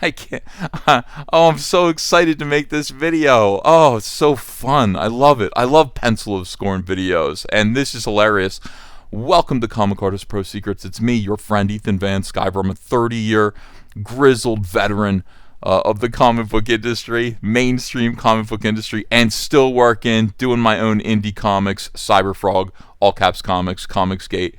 I can't. Oh, I'm so excited to make this video. Oh, it's so fun. I love it. I love Pencil of Scorn videos, and this is hilarious. Welcome to Comic Artist Pro Secrets. It's me, your friend Ethan Van Sciver. I'm a 30-year grizzled veteran of the comic book industry, mainstream comic book industry, and still working, doing my own indie comics, Cyberfrog, All Caps Comics, Comicsgate.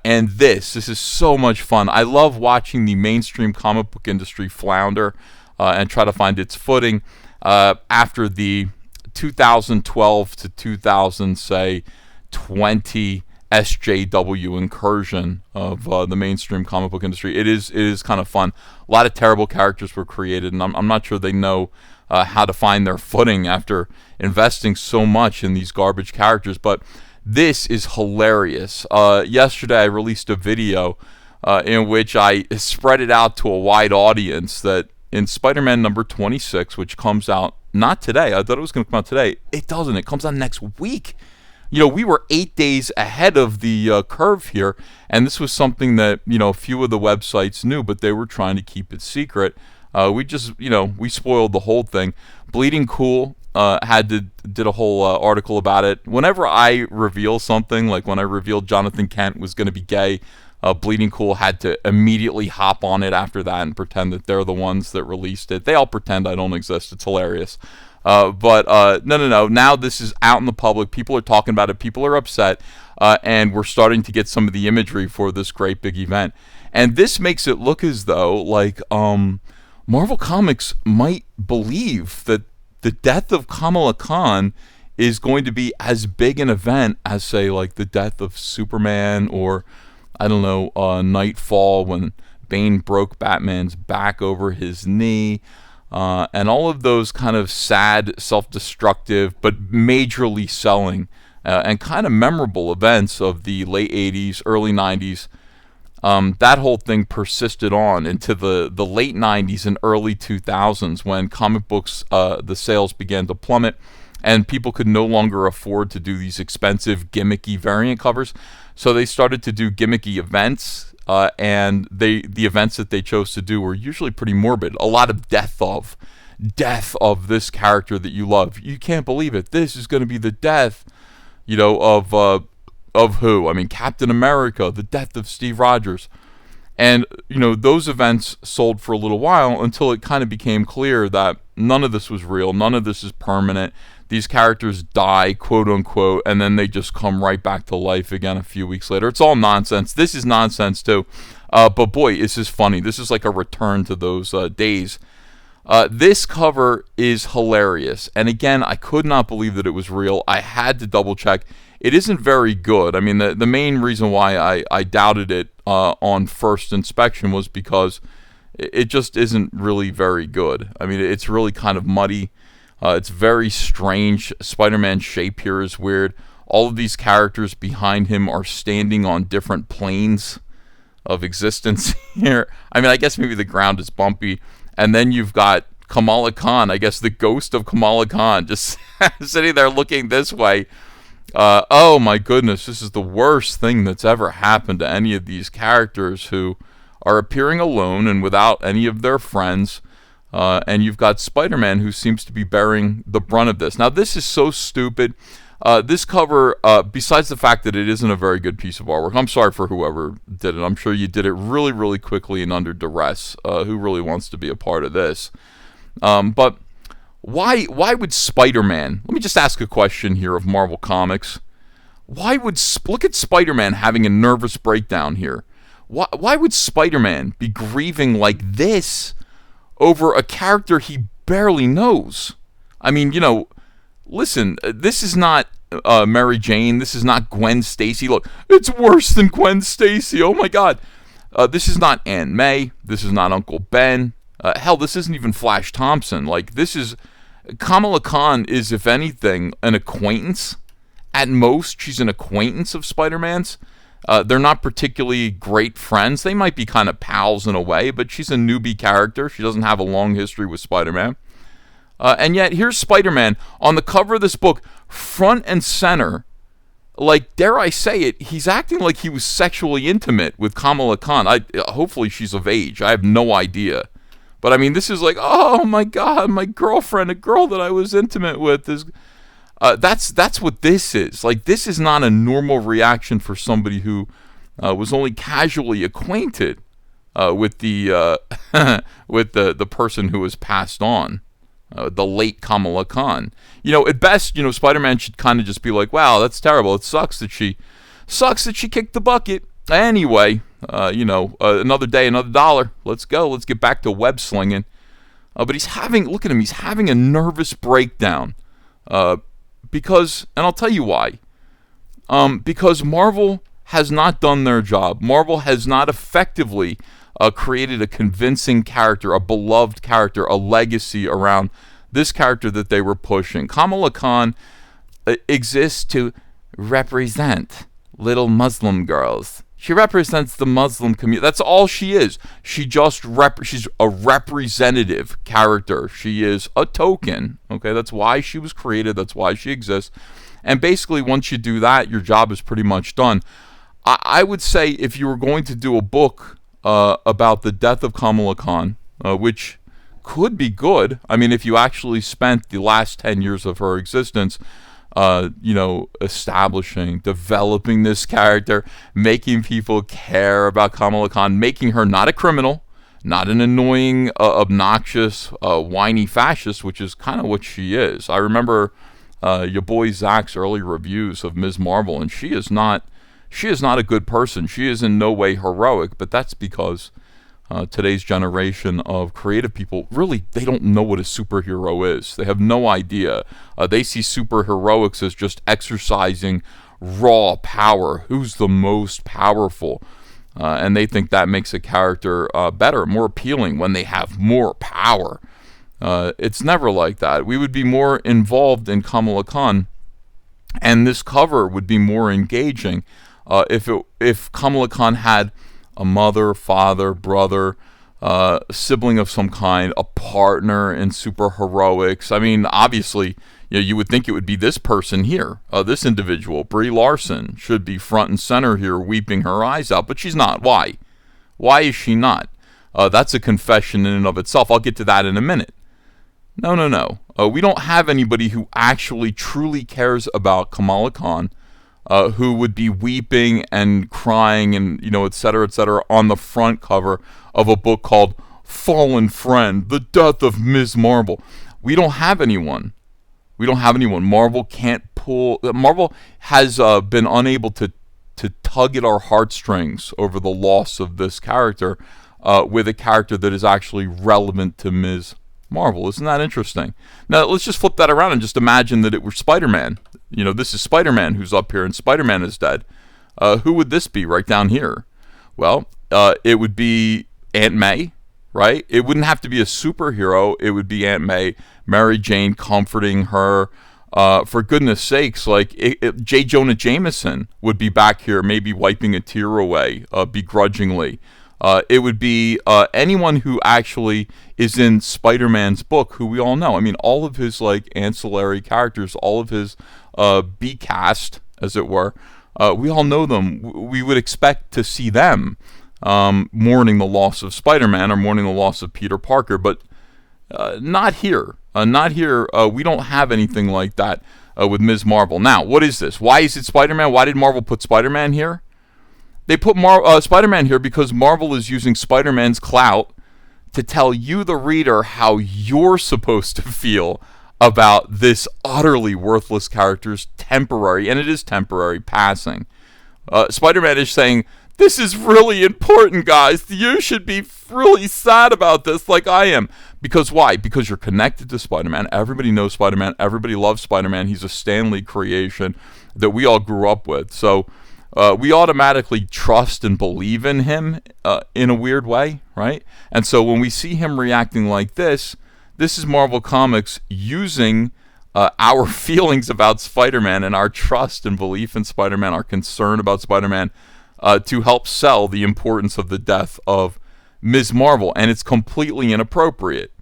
And this is so much fun. I love watching the mainstream comic book industry flounder and try to find its footing after the 2012 to 2020 SJW incursion of the mainstream comic book industry. It is kind of fun. A lot of terrible characters were created, and I'm not sure they know how to find their footing after investing so much in these garbage characters, but this is hilarious. Yesterday I released a video in which I spread it out to a wide audience that in Spider-Man number 26, which comes out not today, I thought it was going to come out today. It doesn't. It comes out next week. You know, we were 8 days ahead of the curve here, and this was something that, you know, a few of the websites knew, but they were trying to keep it secret. We just, you know, we spoiled the whole thing. Bleeding Cool did a whole article about it. Whenever I reveal something, like when I revealed Jonathan Kent was going to be gay, Bleeding Cool had to immediately hop on it after that and pretend that they're the ones that released it. They all pretend I don't exist. It's hilarious. But no. Now this is out in the public. People are talking about it. People are upset. And we're starting to get some of the imagery for this great big event. And this makes it look as though, like, Marvel Comics might believe that the death of Kamala Khan is going to be as big an event as, say, like the death of Superman, or, I don't know, Nightfall when Bane broke Batman's back over his knee. And all of those kind of sad, self-destructive, but majorly selling and kind of memorable events of the late 80s, early 90s. That whole thing persisted on into the late 90s and early 2000s when comic books, the sales began to plummet and people could no longer afford to do these expensive, gimmicky variant covers. So they started to do gimmicky events. And the events that they chose to do were usually pretty morbid. A lot of death of this character that you love. You can't believe it. This is going to be the death, you know, of who? I mean, Captain America, the death of Steve Rogers. And, you know, those events sold for a little while until it kind of became clear that none of this was real. None of this is permanent. These characters die, quote unquote, and then they just come right back to life again a few weeks later. It's all nonsense. This is nonsense too. But boy, this is funny. This is like a return to those days. This cover is hilarious. And again, I could not believe that it was real. I had to double check. It isn't very good. I mean, the main reason why I doubted it on first inspection was because it just isn't really very good. I mean, it's really kind of muddy. It's very strange. Spider-Man's shape here is weird. All of these characters behind him are standing on different planes of existence here. I mean, I guess maybe the ground is bumpy. And then you've got Kamala Khan, I guess the ghost of Kamala Khan, just sitting there looking this way. Oh my goodness, this is the worst thing that's ever happened to any of these characters who are appearing alone and without any of their friends. And you've got Spider-Man, who seems to be bearing the brunt of this. Now, this is so stupid. This cover, besides the fact that it isn't a very good piece of artwork, I'm sorry for whoever did it. I'm sure you did it really, really quickly and under duress. Who really wants to be a part of this? But why would Spider-Man... Let me just ask a question here of Marvel Comics. Look at Spider-Man having a nervous breakdown here. Why would Spider-Man be grieving like this over a character he barely knows? I mean, you know, listen, this is not Mary Jane. This is not Gwen Stacy. Look, it's worse than Gwen Stacy. Oh my God. This is not Aunt May. This is not Uncle Ben. Hell, this isn't even Flash Thompson. Like, this is... Kamala Khan is, if anything, an acquaintance. At most, she's an acquaintance of Spider-Man's. They're not particularly great friends. They might be kind of pals in a way, but she's a newbie character. She doesn't have a long history with Spider-Man. And yet, here's Spider-Man on the cover of this book, front and center. Like, dare I say it, he's acting like he was sexually intimate with Kamala Khan. Hopefully she's of age. I have no idea. But I mean, this is like, oh my God, my girlfriend, a girl that I was intimate with is. That's what this is. Like, this is not a normal reaction for somebody who was only casually acquainted with the with the person who was passed on, the late Kamala Khan. At best, Spider-Man should kind of just be like, wow, that's terrible. It sucks that she kicked the bucket. Anyway, another day, another dollar. Let's go. Let's get back to web slinging. But look at him. He's having a nervous breakdown. Because, and I'll tell you why. Because Marvel has not done their job. Marvel has not effectively created a convincing character, a beloved character, a legacy around this character that they were pushing. Kamala Khan exists to represent little Muslim girls. She represents the Muslim community. That's all she is. She's a representative character. She is a token. Okay, that's why she was created. That's why she exists. And basically, once you do that, your job is pretty much done. I would say if you were going to do a book about the death of Kamala Khan, which could be good. I mean, if you actually spent the last 10 years of her existence establishing, developing this character, making people care about Kamala Khan, making her not a criminal, not an annoying, obnoxious, whiny fascist, which is kind of what she is. I remember your boy Zach's early reviews of Ms. Marvel, and she is not a good person. She is in no way heroic, but that's because today's generation of creative people, really, they don't know what a superhero is. They have no idea. They see superheroics as just exercising raw power. Who's the most powerful? And they think that makes a character better, more appealing when they have more power. It's never like that. We would be more involved in Kamala Khan, and this cover would be more engaging if Kamala Khan had a mother, father, brother, sibling of some kind, a partner in superheroics. I mean, obviously, you would think it would be this person here, this individual, Brie Larson, should be front and center here, weeping her eyes out, but she's not. Why? Why is she not? That's a confession in and of itself. I'll get to that in a minute. No. We don't have anybody who actually truly cares about Kamala Khan, who would be weeping and crying and, et cetera, on the front cover of a book called Fallen Friend, The Death of Ms. Marvel. We don't have anyone. Marvel has been unable to tug at our heartstrings over the loss of this character with a character that is actually relevant to Ms. Marvel. Isn't that interesting? Now, let's just flip that around and just imagine that it were Spider-Man. This is Spider-Man who's up here, and Spider-Man is dead. Who would this be right down here? Well, it would be Aunt May, right? It wouldn't have to be a superhero. It would be Aunt May, Mary Jane comforting her. For goodness sakes, J. Jonah Jameson would be back here, maybe wiping a tear away, begrudgingly. It would be anyone who actually is in Spider-Man's book, who we all know. I mean, all of his ancillary characters, all of his B-cast, as it were, we all know them. We would expect to see them mourning the loss of Spider-Man or mourning the loss of Peter Parker, but not here. Not here. We don't have anything like that with Ms. Marvel. Now, what is this? Why is it Spider-Man? Why did Marvel put Spider-Man here? They put Spider-Man here because Marvel is using Spider-Man's clout to tell you, the reader, how you're supposed to feel about this utterly worthless character's temporary, and it is temporary, passing. Spider-Man is saying, this is really important, guys. You should be really sad about this like I am. Because why? Because you're connected to Spider-Man. Everybody knows Spider-Man. Everybody loves Spider-Man. He's a Stan Lee creation that we all grew up with. So we automatically trust and believe in him in a weird way, right? And so when we see him reacting like this is Marvel Comics using our feelings about Spider-Man and our trust and belief in Spider-Man, our concern about Spider-Man, to help sell the importance of the death of Ms. Marvel. And it's completely inappropriate.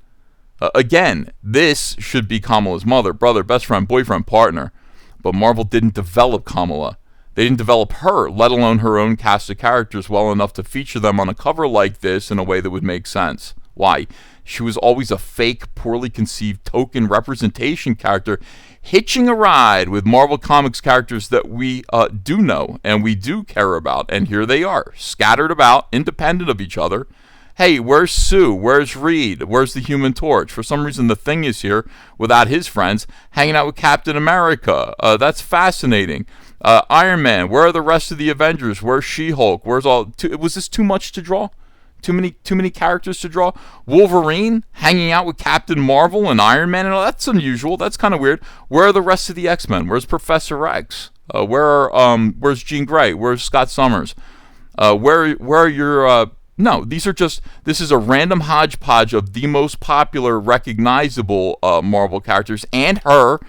Again, this should be Kamala's mother, brother, best friend, boyfriend, partner. But Marvel didn't develop Kamala. They didn't develop her, let alone her own cast of characters, well enough to feature them on a cover like this in a way that would make sense. Why? She was always a fake, poorly conceived token representation character hitching a ride with Marvel Comics characters that we do know and we do care about. And here they are, scattered about, independent of each other. Hey, where's Sue? Where's Reed? Where's the Human Torch? For some reason, the Thing is here without his friends, hanging out with Captain America. That's fascinating. Iron Man, where are the rest of the Avengers? Where's She-Hulk? Was this too much to draw? Too many characters to draw? Wolverine hanging out with Captain Marvel and Iron Man, and all that's unusual. That's kind of weird. Where are the rest of the X-Men? Where's Professor X? Where's Jean Grey? Where's Scott Summers? Where are your No, this is a random hodgepodge of the most popular, recognizable Marvel characters, and her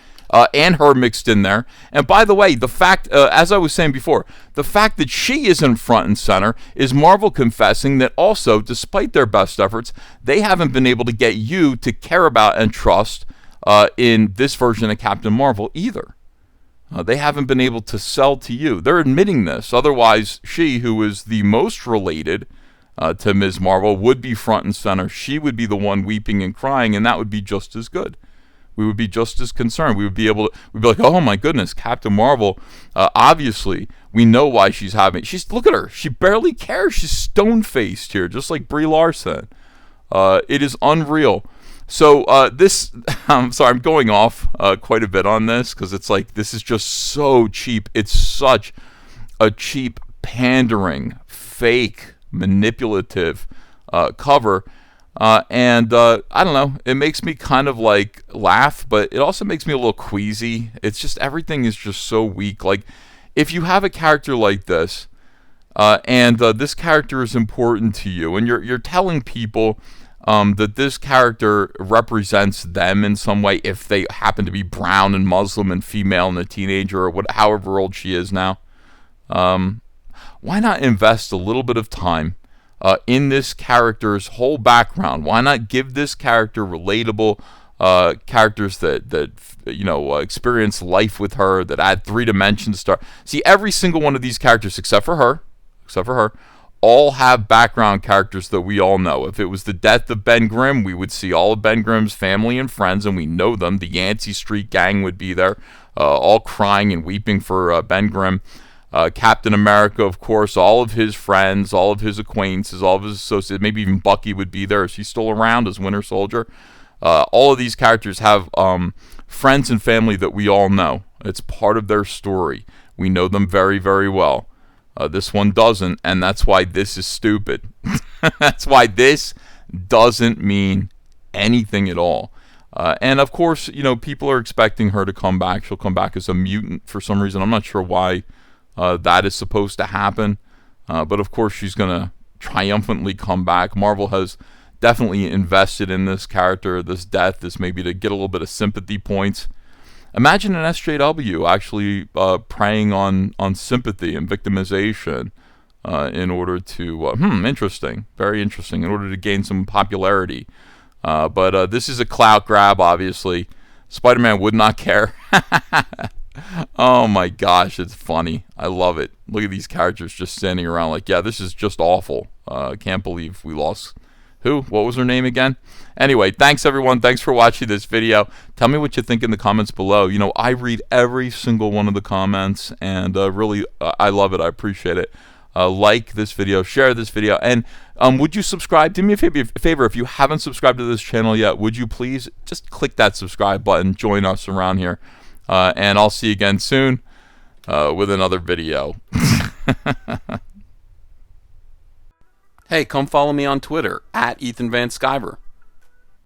mixed in there. And by the way, the fact, as I was saying before, the fact that she isn't front and center is Marvel confessing that also, despite their best efforts, they haven't been able to get you to care about and trust in this version of Captain Marvel either. They haven't been able to sell to you. They're admitting this. Otherwise, she, who is the most related to Ms. Marvel, would be front and center. She would be the one weeping and crying, and that would be just as good. We would be just as concerned. We'd be like, oh my goodness, Captain Marvel. Obviously, we know why look at her. She barely cares. She's stone-faced here, just like Brie Larson. It is unreal. So I'm sorry, I'm going off quite a bit on this because it's like, this is just so cheap. It's such a cheap, pandering, fake, manipulative cover. And I don't know, it makes me kind of like laugh, but it also makes me a little queasy. It's just, everything is just so weak. Like, if you have a character like this, and this character is important to you, and you're telling people that this character represents them in some way, if they happen to be brown and Muslim and female and a teenager, or however old she is now, why not invest a little bit of time in this character's whole background? Why not give this character relatable characters that experience life with her, that add 3 dimensions to her? See, every single one of these characters, except for her, all have background characters that we all know. If it was the death of Ben Grimm, we would see all of Ben Grimm's family and friends, and we know them. The Yancey Street gang would be there, all crying and weeping for Ben Grimm. Captain America, of course, all of his friends, all of his acquaintances, all of his associates, maybe even Bucky would be there. Is he still around as Winter Soldier? All of these characters have friends and family that we all know. It's part of their story. We know them very, very well. This one doesn't, and that's why this is stupid. That's why this doesn't mean anything at all. And of course, people are expecting her to come back. She'll come back as a mutant for some reason. I'm not sure why that is supposed to happen. But of course, she's going to triumphantly come back. Marvel has definitely invested in this character, this death, this maybe to get a little bit of sympathy points. Imagine an SJW actually preying on sympathy and victimization in order to, interesting, very interesting, in order to gain some popularity. But this is a clout grab, obviously. Spider-Man would not care. Oh my gosh, it's funny. I love it. Look at these characters just standing around like, yeah, this is just awful. Can't believe we lost. Who? What was her name again? Anyway, thanks everyone. Thanks for watching this video. Tell me what you think in the comments below. I read every single one of the comments, and really, I love it. I appreciate it. Like this video, share this video, and would you subscribe? Do me a favor, if you haven't subscribed to this channel yet, would you please just click that subscribe button, join us around here, and I'll see you again soon with another video. Hey, come follow me on Twitter, @EthanVanSkyver.